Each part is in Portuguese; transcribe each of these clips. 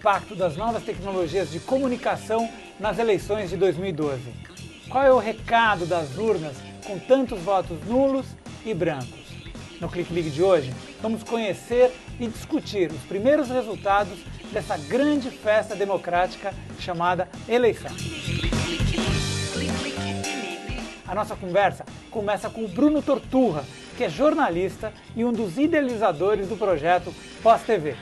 impacto das novas tecnologias de comunicação nas eleições de 2012? Qual é o recado das urnas com tantos votos nulos e brancos? No Click League de hoje, vamos conhecer e discutir os primeiros resultados dessa grande festa democrática chamada eleição. A nossa conversa começa com o Bruno Torturra, que é jornalista e um dos idealizadores do projeto Pós-TV.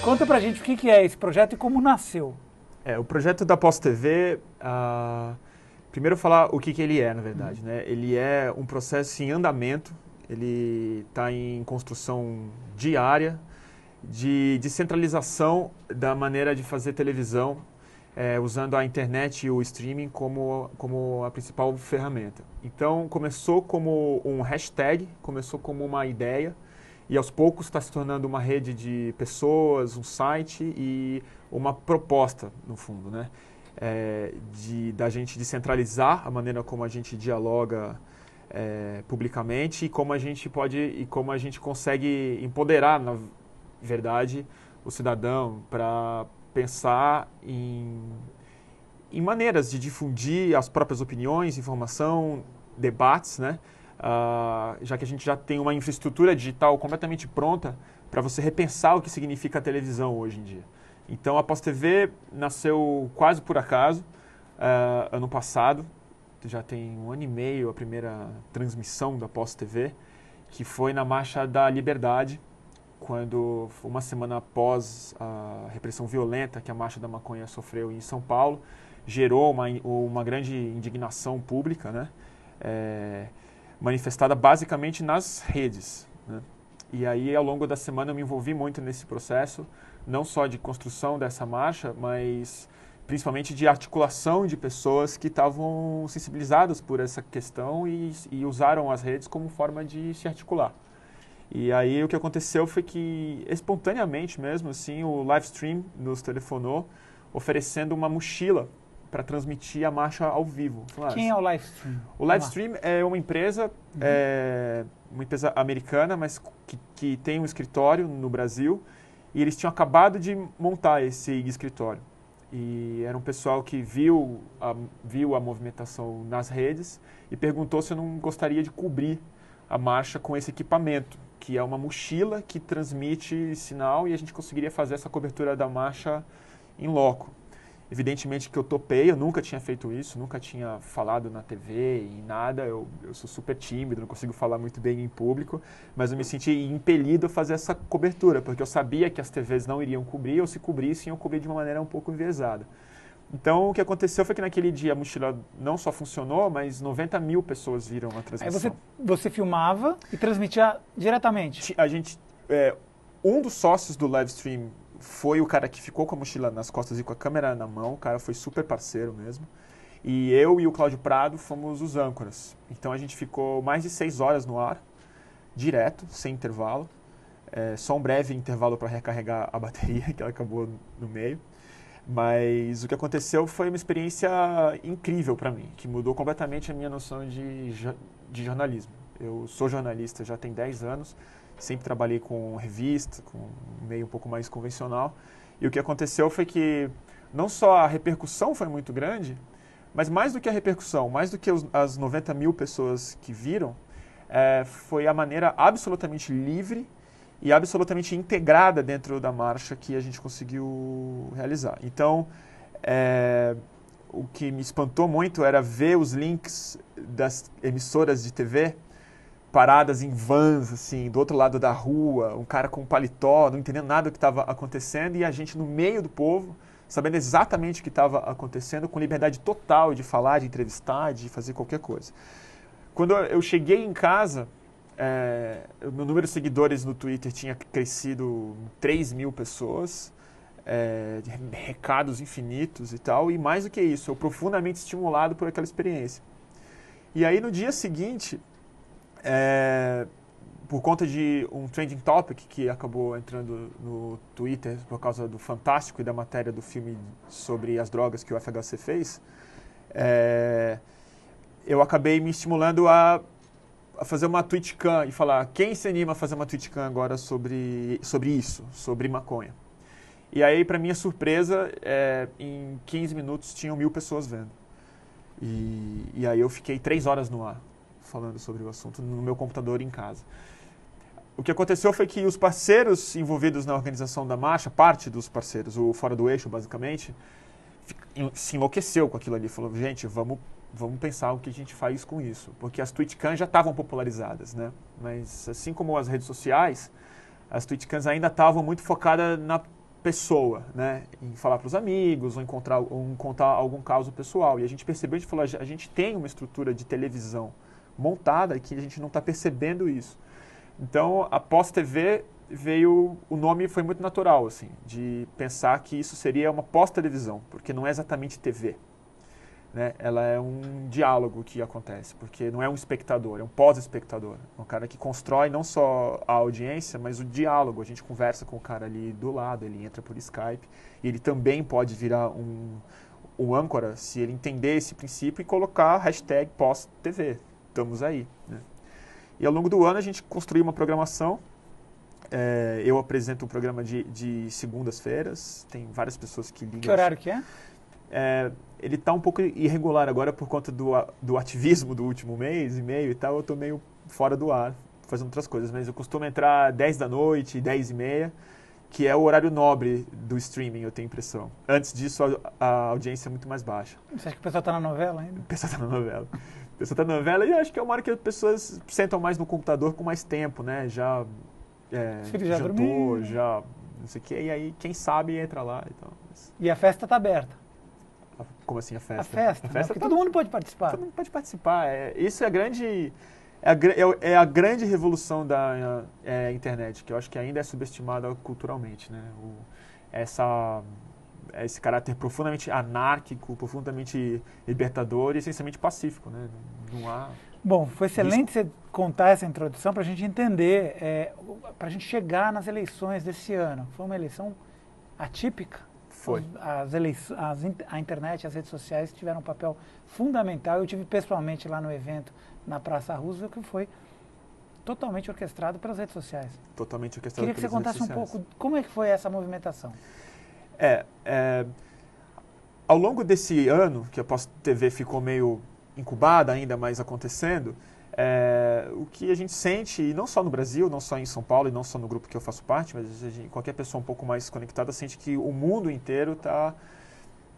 Conta pra gente o que é esse projeto e como nasceu. O projeto da Pós-TV, primeiro falar o que ele é, na verdade. Né? Ele é um processo em andamento, ele está em construção diária de descentralização da maneira de fazer televisão, usando a internet e o streaming como a principal ferramenta. Então, começou como um hashtag, começou como uma ideia, e aos poucos está se tornando uma rede de pessoas, um site e uma proposta, no fundo, né? Da gente descentralizar a maneira como a gente dialoga publicamente e como a gente consegue empoderar, na verdade, o cidadão para pensar em maneiras de difundir as próprias opiniões, informação, debates, né? Já que a gente já tem uma infraestrutura digital completamente pronta para você repensar o que significa a televisão hoje em dia. Então, a Pós-TV nasceu quase por acaso, ano passado, já tem 1 ano e meio a primeira transmissão da Pós-TV, que foi na Marcha da Liberdade, quando, uma semana após a repressão violenta que a Marcha da Maconha sofreu em São Paulo, gerou uma grande indignação pública, né? Manifestada basicamente nas redes. Né? E aí, ao longo da semana, eu me envolvi muito nesse processo, não só de construção dessa marcha, mas principalmente de articulação de pessoas que estavam sensibilizadas por essa questão e usaram as redes como forma de se articular. E aí o que aconteceu foi que, espontaneamente mesmo, assim, o Livestream nos telefonou oferecendo uma mochila para transmitir a marcha ao vivo. Quem é o Livestream? O Livestream é uma empresa, uma empresa americana, mas que tem um escritório no Brasil, e eles tinham acabado de montar esse escritório. E era um pessoal que viu a movimentação nas redes e perguntou se eu não gostaria de cobrir a marcha com esse equipamento, que é uma mochila que transmite sinal, e a gente conseguiria fazer essa cobertura da marcha em loco. Evidentemente que eu topei, eu nunca tinha feito isso, nunca tinha falado na TV e nada, eu sou super tímido, não consigo falar muito bem em público, mas eu me senti impelido a fazer essa cobertura, porque eu sabia que as TVs não iriam cobrir, ou se cobrissem, eu cobri de uma maneira um pouco enviesada. Então, o que aconteceu foi que naquele dia a mochila não só funcionou, mas 90 mil pessoas viram a transmissão. Aí você filmava e transmitia diretamente? Um dos sócios do Livestream foi o cara que ficou com a mochila nas costas e com a câmera na mão. O cara foi super parceiro mesmo. E eu e o Cláudio Prado fomos os âncoras. Então, a gente ficou mais de 6 horas no ar, direto, sem intervalo. Só um breve intervalo para recarregar a bateria, que ela acabou no meio. Mas o que aconteceu foi uma experiência incrível para mim, que mudou completamente a minha noção de jornalismo. Eu sou jornalista já tem 10 anos, sempre trabalhei com revista, com um meio um pouco mais convencional. E o que aconteceu foi que não só a repercussão foi muito grande, mas mais do que a repercussão, mais do que as 90 mil pessoas que viram, foi a maneira absolutamente livre e absolutamente integrada dentro da marcha que a gente conseguiu realizar. Então, o que me espantou muito era ver os links das emissoras de TV paradas em vans, assim, do outro lado da rua, um cara com um paletó, não entendendo nada do que estava acontecendo, e a gente no meio do povo, sabendo exatamente o que estava acontecendo, com liberdade total de falar, de entrevistar, de fazer qualquer coisa. Quando eu cheguei em casa, meu número de seguidores no Twitter tinha crescido 3 mil pessoas, recados infinitos e tal, e mais do que isso, eu profundamente estimulado por aquela experiência. E aí no dia seguinte, por conta de um trending topic que acabou entrando no Twitter por causa do Fantástico e da matéria do filme sobre as drogas que o FHC fez, eu acabei me estimulando a fazer uma TwitchCam e falar quem se anima a fazer uma TwitchCam agora sobre isso, sobre maconha. E aí, para minha surpresa, em 15 minutos tinham 1000 pessoas vendo. E aí eu fiquei 3 horas no ar falando sobre o assunto no meu computador em casa. O que aconteceu foi que os parceiros envolvidos na organização da marcha, parte dos parceiros, o Fora do Eixo, basicamente, se enlouqueceu com aquilo ali. Falou, gente, vamos pensar o que a gente faz com isso. Porque as TwitchCams já estavam popularizadas, né? Mas assim como as redes sociais, as TwitchCams ainda estavam muito focadas na pessoa, né? Em falar para os amigos, ou em contar algum caso pessoal. E a gente percebeu, a gente falou, a gente tem uma estrutura de televisão montada que a gente não está percebendo isso. Então, a pós-TV o nome foi muito natural, assim, de pensar que isso seria uma pós-televisão, porque não é exatamente TV, né? Ela é um diálogo que acontece, porque não é um espectador, é um pós-espectador. É um cara que constrói não só a audiência, mas o diálogo. A gente conversa com o cara ali do lado, ele entra por Skype, e ele também pode virar um âncora, se ele entender esse princípio e colocar a hashtag pós-TV. Estamos aí, né? E ao longo do ano a gente construiu uma programação. Eu apresento um programa de segundas-feiras. Tem várias pessoas que ligam. Que horário que é? Ele está um pouco irregular agora por conta do ativismo do último mês e meio e tal. Eu estou meio fora do ar, fazendo outras coisas. Mas eu costumo entrar 10 da noite, 10 e meia, que é o horário nobre do streaming, eu tenho impressão. Antes disso, a audiência é muito mais baixa. Você acha que o pessoal está na novela ainda? O pessoal está na novela. O pessoal está na novela e acho que é uma hora que as pessoas sentam mais no computador com mais tempo, né? Já jantou, já não sei o quê. E aí, quem sabe, entra lá. Então. E a festa está aberta? Como assim a festa? A festa, né? Porque todo mundo pode participar. Todo mundo pode participar. Isso é a grande revolução da internet, que eu acho que ainda é subestimada culturalmente, né? Esse caráter profundamente anárquico, profundamente libertador e essencialmente pacífico, né? Não há... Bom, foi excelente você contar essa introdução para a gente entender, para a gente chegar nas eleições desse ano. Foi uma eleição atípica. Foi. A internet e as redes sociais tiveram um papel fundamental. Eu tive pessoalmente lá no evento na Praça Roosevelt, que foi totalmente orquestrado pelas redes sociais. Totalmente orquestrado pelas redes sociais. Queria que você contasse um pouco como é que foi essa movimentação. Ao longo desse ano, que a pós-TV ficou meio incubada ainda, mais acontecendo, o que a gente sente, e não só no Brasil, não só em São Paulo, e não só no grupo que eu faço parte, mas qualquer pessoa um pouco mais conectada sente que o mundo inteiro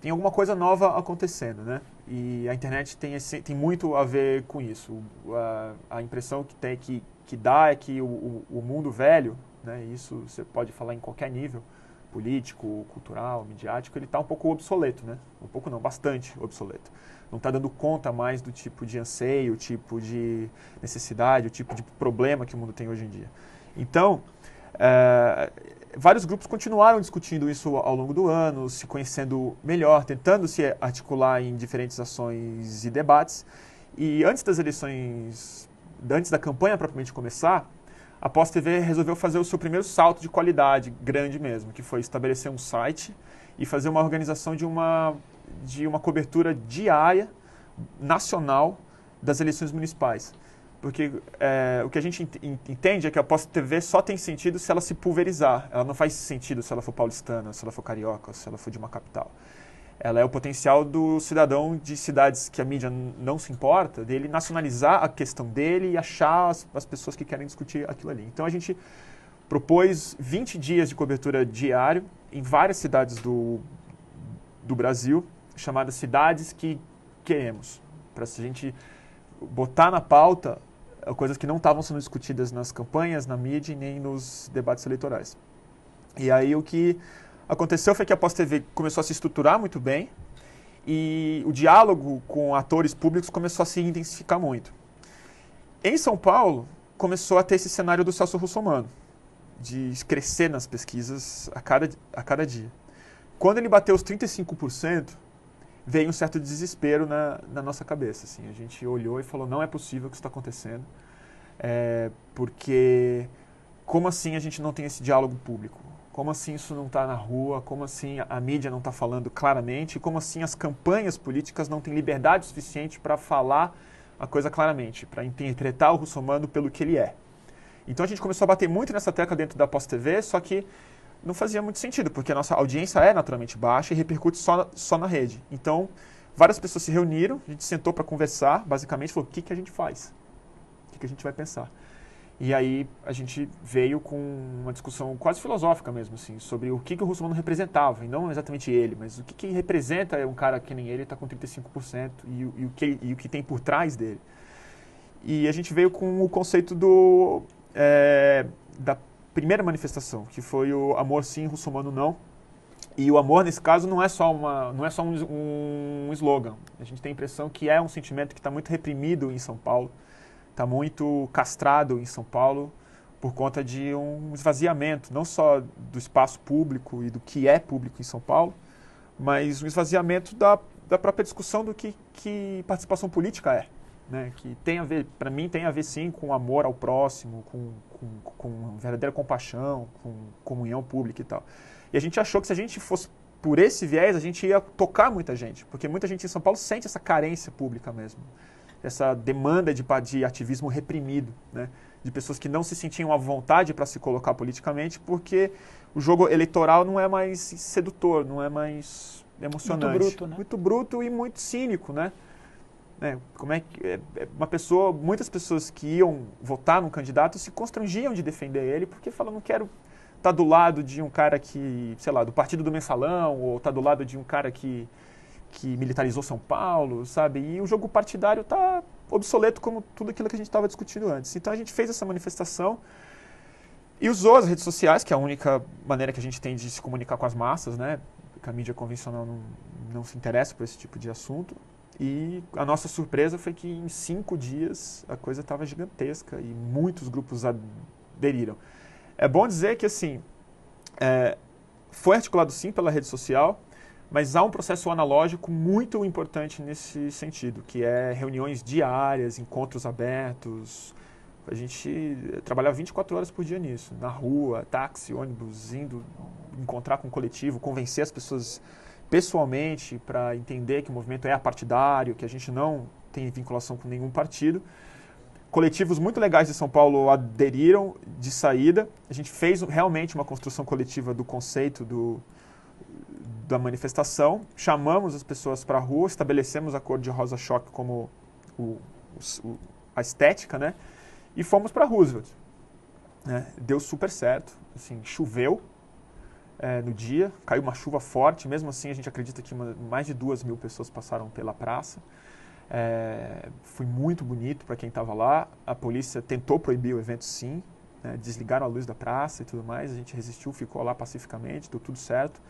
tem alguma coisa nova acontecendo, né? E a internet tem muito a ver com isso. A impressão que dá é que o mundo velho, né, isso você pode falar em qualquer nível, político, cultural, midiático, ele está um pouco obsoleto, né? Um pouco não, bastante obsoleto. Não está dando conta mais do tipo de anseio, o tipo de necessidade, o tipo de problema que o mundo tem hoje em dia. Então, vários grupos continuaram discutindo isso ao longo do ano, se conhecendo melhor, tentando se articular em diferentes ações e debates. E antes das eleições, antes da campanha propriamente começar, a pós-TV resolveu fazer o seu primeiro salto de qualidade, grande mesmo, que foi estabelecer um site e fazer uma organização de uma cobertura diária, nacional, das eleições municipais. Porque o que a gente entende é que a pós-TV só tem sentido se ela se pulverizar. Ela não faz sentido se ela for paulistana, se ela for carioca, se ela for de uma capital. Ela é o potencial do cidadão de cidades que a mídia não se importa, dele nacionalizar a questão dele e achar as pessoas que querem discutir aquilo ali. Então a gente propôs 20 dias de cobertura diário em várias cidades do Brasil, chamadas Cidades que Queremos, para a gente botar na pauta coisas que não estavam sendo discutidas nas campanhas, na mídia e nem nos debates eleitorais. E aí o que aconteceu foi que a pós-TV começou a se estruturar muito bem e o diálogo com atores públicos começou a se intensificar muito. Em São Paulo, começou a ter esse cenário do Celso Russomano, de crescer nas pesquisas a cada dia. Quando ele bateu os 35%, veio um certo desespero na nossa cabeça. Assim. A gente olhou e falou, não é possível que isso está acontecendo, porque como assim a gente não tem esse diálogo público? Como assim isso não está na rua? Como assim a mídia não está falando claramente? Como assim as campanhas políticas não têm liberdade suficiente para falar a coisa claramente, para interpretar o russomano pelo que ele é. Então a gente começou a bater muito nessa tecla dentro da Post.TV, só que não fazia muito sentido, porque a nossa audiência é naturalmente baixa e repercute só na rede. Então, várias pessoas se reuniram, a gente sentou para conversar, basicamente falou, o que a gente faz? O que a gente vai pensar? E aí a gente veio com uma discussão quase filosófica mesmo, assim, sobre o que o russomano representava, e não exatamente ele, mas o que representa um cara que nem ele está com 35% e o que tem por trás dele. E a gente veio com o conceito da primeira manifestação, que foi o amor sim, russomano não. E o amor, nesse caso, não é só um slogan. A gente tem a impressão que é um sentimento que está muito reprimido em São Paulo, está muito castrado em São Paulo por conta de um esvaziamento, não só do espaço público e do que é público em São Paulo, mas um esvaziamento da própria discussão do que participação política é. Né, que tem a ver, para mim, tem a ver sim com amor ao próximo, com verdadeira compaixão, com comunhão pública e tal. E a gente achou que se a gente fosse por esse viés, a gente ia tocar muita gente, porque muita gente em São Paulo sente essa carência pública mesmo, essa demanda de ativismo reprimido, né, de pessoas que não se sentiam à vontade para se colocar politicamente, porque o jogo eleitoral não é mais sedutor, não é mais emocionante. Muito bruto, né? Muito bruto e muito cínico, né? Como é que muitas pessoas que iam votar num candidato se constrangiam de defender ele porque falam, não quero estar do lado de um cara que, sei lá, do partido do mensalão, ou estar do lado de um cara que militarizou São Paulo, sabe? E o jogo partidário está obsoleto como tudo aquilo que a gente estava discutindo antes. Então a gente fez essa manifestação e usou as redes sociais, que é a única maneira que a gente tem de se comunicar com as massas, né? Porque a mídia convencional não se interessa por esse tipo de assunto. E a nossa surpresa foi que em 5 dias a coisa estava gigantesca e muitos grupos aderiram. É bom dizer que assim, foi articulado sim pela rede social, mas há um processo analógico muito importante nesse sentido, que é reuniões diárias, encontros abertos. A gente trabalhava 24 horas por dia nisso, na rua, táxi, ônibus, indo encontrar com o coletivo, convencer as pessoas pessoalmente para entender que o movimento é apartidário, que a gente não tem vinculação com nenhum partido. Coletivos muito legais de São Paulo aderiram de saída. A gente fez realmente uma construção coletiva do conceito da manifestação. Chamamos as pessoas para a rua, estabelecemos a cor de rosa-choque como a estética, né? E fomos para Roosevelt. Né? Deu super certo. Assim, choveu no dia, caiu uma chuva forte, mesmo assim a gente acredita que mais de 2.000 pessoas passaram pela praça. Foi muito bonito para quem estava lá. A polícia tentou proibir o evento sim, né? Desligaram a luz da praça e tudo mais, a gente resistiu, ficou lá pacificamente, deu tudo certo.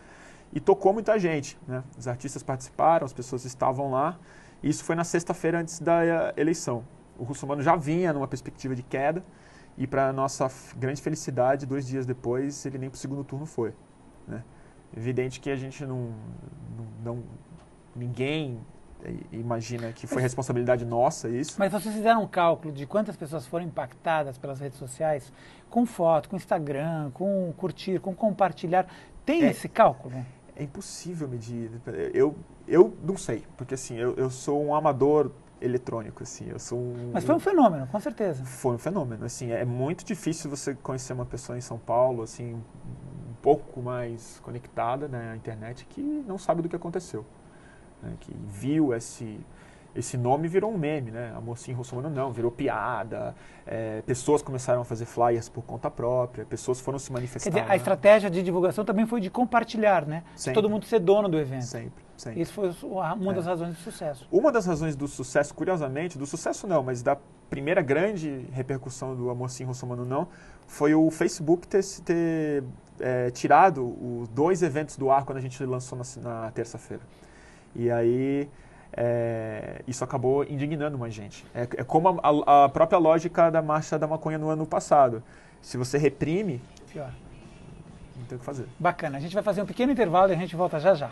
E tocou muita gente, né? Os artistas participaram, as pessoas estavam lá, e isso foi na sexta-feira antes da eleição. O russomano já vinha numa perspectiva de queda, e para nossa grande felicidade, 2 dias depois, ele nem para o segundo turno foi. Né? Evidente que a gente ninguém imagina que foi responsabilidade nossa isso. Mas vocês fizeram um cálculo de quantas pessoas foram impactadas pelas redes sociais com foto, com Instagram, com curtir, com compartilhar? Tem esse cálculo? É impossível medir. Eu não sei, porque assim, eu sou um amador eletrônico, assim, eu sou Mas foi um fenômeno, com certeza. Foi um fenômeno, assim, é muito difícil você conhecer uma pessoa em São Paulo, assim, um pouco mais conectada, né, à internet, que não sabe do que aconteceu, né, que viu esse nome virou um meme, né, Amor Sim, Russomano não, virou piada, pessoas começaram a fazer flyers por conta própria, pessoas foram se manifestar. Quer dizer, a estratégia de divulgação também foi de compartilhar, né, de todo mundo ser dono do evento. Sempre. Isso foi uma das razões do sucesso. Uma das razões do sucesso, curiosamente, do sucesso não, mas da primeira grande repercussão do Amor Sim, Russomano não, foi o Facebook ter tirado os 2 eventos do ar quando a gente lançou na terça-feira. E aí isso acabou indignando mais gente. É como a própria lógica da Marcha da Maconha no ano passado. Se você reprime, pior. Não tem o que fazer. Bacana. A gente vai fazer um pequeno intervalo e a gente volta já já.